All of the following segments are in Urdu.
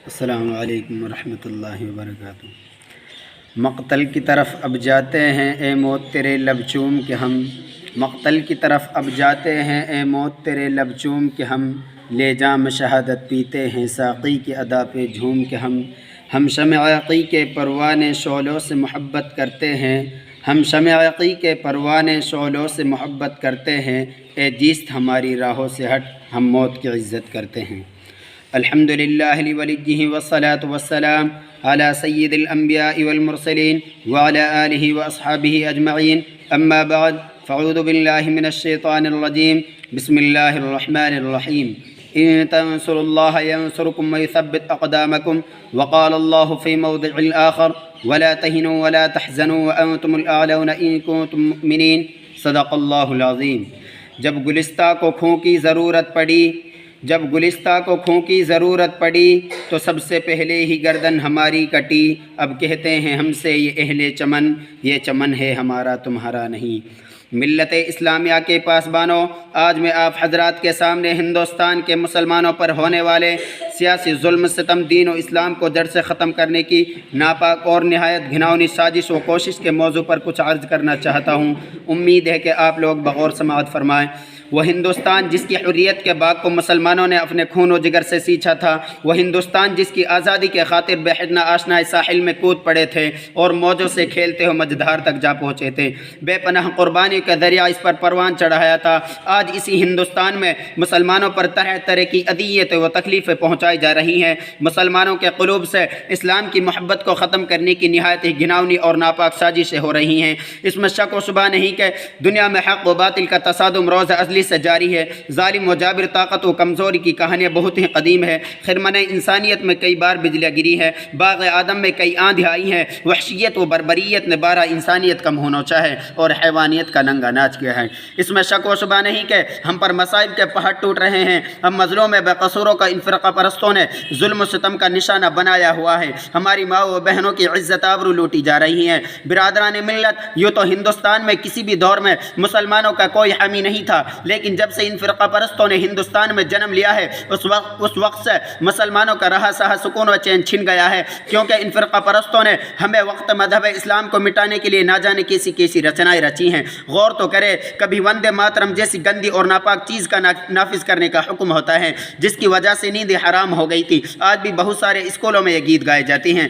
السلام علیکم ورحمۃ اللہ وبرکاتہ۔ مقتل کی طرف اب جاتے ہیں اے موت تیرے لب چوم کے ہم، مقتل کی طرف اب جاتے ہیں اے موت تیرے لب چوم کے ہم، لے جام شہادت پیتے ہیں ساقی کی ادا پہ جھوم کے ہم شمع عقی کے پروانے شعلوں سے محبت کرتے ہیں، ہم شمع عقی کے پروانے شعلوں سے محبت کرتے ہیں، اے جیست ہماری راہوں سے ہٹ ہم موت کی عزت کرتے ہیں۔ الحمد للہ لولیہ والصلاة والسلام علی سید الانبیاء والمرسلین وعلی آلہ واصحابہ اجمعین، اما بعد فاعوذ باللہ من الشیطان الرجیم، بسم اللہ الرحمن الرحیم۔ ان تنصروا اللہ ینصرکم ویثبت اقدامکم، وقال اللہ فی موضع آخر ولا تہنوا ولا تحزنوا وانتم الاعلون ان کنتم مؤمنین، صدق اللہ العظیم۔ جب گلستہ کو کھوں کی ضرورت پڑی تو سب سے پہلے ہی گردن ہماری کٹی، اب کہتے ہیں ہم سے یہ اہل چمن، یہ چمن ہے ہمارا تمہارا نہیں۔ ملت اسلامیہ کے پاسبانوں، آج میں آپ حضرات کے سامنے ہندوستان کے مسلمانوں پر ہونے والے سیاسی ظلم ستم، دین و اسلام کو جڑ سے ختم کرنے کی ناپاک اور نہایت گھناؤنی سازش و کوشش کے موضوع پر کچھ عرض کرنا چاہتا ہوں۔ امید ہے کہ آپ لوگ بغور سماعت فرمائیں۔ وہ ہندوستان جس کی حریت کے باغ کو مسلمانوں نے اپنے خون و جگر سے سینچا تھا، وہ ہندوستان جس کی آزادی کے خاطر بے حد آشنا ساحل میں کود پڑے تھے اور موجوں سے کھیلتے ہوئے مجدھار تک جا پہنچے تھے، بے پناہ قربانی کا دریا اس پر پروان چڑھایا تھا، آج اسی ہندوستان میں مسلمانوں پر طرح طرح کی اذیتیں و تکلیفیں پہنچائی جا رہی ہیں۔ مسلمانوں کے قلوب سے اسلام کی محبت کو ختم کرنے کی نہایت ہی گھناؤنی اور ناپاک سازشیں ہو رہی ہیں۔ اس میں شک و شبہ نہیں کہ دنیا میں حق و باطل کا تصادم روز ازلی سے جاری ہے۔ ظالم و جابر طاقت و کمزوری کی کہانیاں بہت ہی قدیم ہے۔ خرمن انسانیت میں کئی بار بجلیاں گری ہے، باغ آدم میں کئی آندھی آئی ہیں، وحشیت و بربریت نے بارہ انسانیت کا منہ نوچا ہے اور حیوانیت کا ننگا ناچ کیا ہے۔ اس میں شک و شبہ نہیں کہ ہم پر مصائب کے پہاڑ ٹوٹ رہے ہیں، ہم مظلوم بے قصوروں کا ان فرقہ پرستوں نے ظلم و ستم کا نشانہ بنایا ہوا ہے، ہماری ماں و بہنوں کی عزت آبرو لوٹی جا رہی ہیں۔ برادران ملت، یوں تو ہندوستان میں کسی بھی دور میں مسلمانوں کا کوئی حامی نہیں تھا، لیکن جب سے ان فرقہ پرستوں نے ہندوستان میں جنم لیا ہے اس وقت سے مسلمانوں کا رہا سہا سکون و چین چھن گیا ہے، کیونکہ ان فرقہ پرستوں نے ہمیں وقت مذہب اسلام کو مٹانے کے لیے نہ جانے کیسی کیسی رچنائیں رچی ہیں۔ غور تو کرے، کبھی وندے ماترم جیسی گندی اور ناپاک چیز کا نافذ کرنے کا حکم ہوتا ہے جس کی وجہ سے نیند حرام ہو گئی تھی، آج بھی بہت سارے اسکولوں میں یہ گیت گائے جاتے ہیں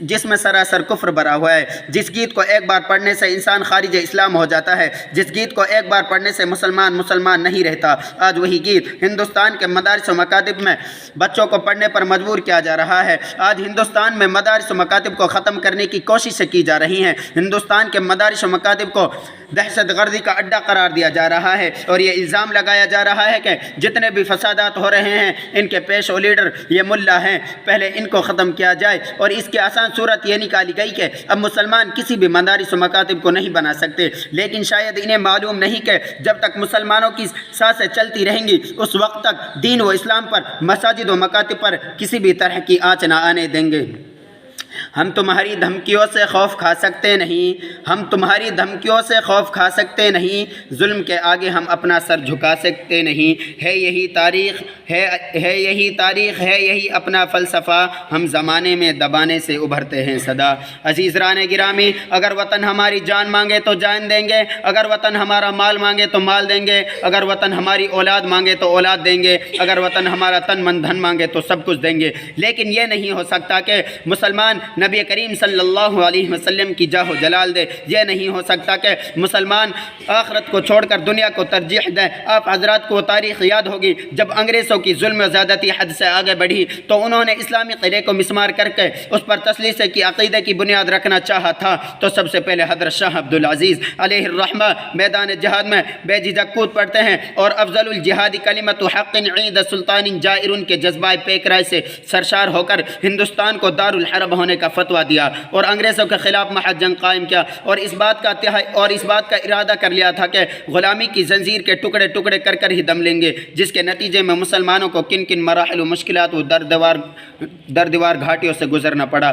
جس میں سراسر کفر بھرا ہوا ہے، جس گیت کو ایک بار پڑھنے سے انسان خارج اسلام ہو جاتا ہے، جس گیت کو ایک بار پڑھنے سے مسلمان نہیں رہتا۔ آج وہی گیت ہندوستان کے مدارس و مکاتب میں بچوں کو پڑھنے پر مجبور کیا جا رہا ہے۔ آج ہندوستان میں مدارس و مکاتب کو ختم کرنے کی کوششیں کی جا رہی ہیں، ہندوستان کے مدارس و مکاتب کو دہشت گردی کا اڈہ قرار دیا جا رہا ہے، اور یہ الزام لگایا جا رہا ہے کہ جتنے بھی فسادات ہو رہے ہیں ان کے پیش و لیڈر یہ ملا ہیں، پہلے ان کو ختم کیا جائے۔ اور اس کی آسان صورت یہ نکالی گئی کہ اب مسلمان کسی بھی مدارس و مکاتب کو نہیں بنا سکتے، لیکن شاید انہیں معلوم نہیں کہ جب تک مسلمانوں کی سانسیں چلتی رہیں گی اس وقت تک دین و اسلام پر، مساجد و مکاتب پر کسی بھی طرح کی آنچ نہ آنے دیں گے۔ ہم تمہاری دھمکیوں سے خوف کھا سکتے نہیں، ظلم کے آگے ہم اپنا سر جھکا سکتے نہیں، ہے یہی تاریخ ہے یہی اپنا فلسفہ، ہم زمانے میں دبانے سے ابھرتے ہیں صدا۔ عزیزان گرامی، اگر وطن ہماری جان مانگے تو جان دیں گے، اگر وطن ہمارا مال مانگے تو مال دیں گے، اگر وطن ہماری اولاد مانگے تو اولاد دیں گے، اگر وطن ہمارا تن من دھن مانگے تو سب کچھ دیں گے، لیکن یہ نہیں ہو سکتا کہ مسلمان نبی کریم صلی اللہ علیہ وسلم کی جاہ و جلال دے، یہ نہیں ہو سکتا کہ مسلمان آخرت کو چھوڑ کر دنیا کو ترجیح دیں۔ آپ حضرات کو تاریخ یاد ہوگی، جب انگریزوں کی ظلم و زیادتی حد سے آگے بڑھی تو انہوں نے اسلامی قلعے کو مسمار کر کے اس پر تسلیث کی عقیدے کی بنیاد رکھنا چاہا تھا، تو سب سے پہلے حضرت شاہ عبدالعزیز علیہ الرحمہ میدان جہاد میں بے جھجک کود پڑتے ہیں اور افضل الجہاد کلمۃ حق عند سلطان جائر کے جذبہ پیکرائے سے سرشار ہو کر ہندوستان کو دار الحرب ہونے کا فتویٰ دیا اور انگریزوں کے خلاف محض جنگ قائم کیا، اور اس بات کا ارادہ کر لیا تھا کہ غلامی کی زنجیر کے ٹکڑے ٹکڑے کر کر ہی دم لیں گے، جس کے نتیجے میں مسلمانوں کو کن کن مراحل و مشکلات و دردوار گھاٹیوں سے گزرنا پڑا۔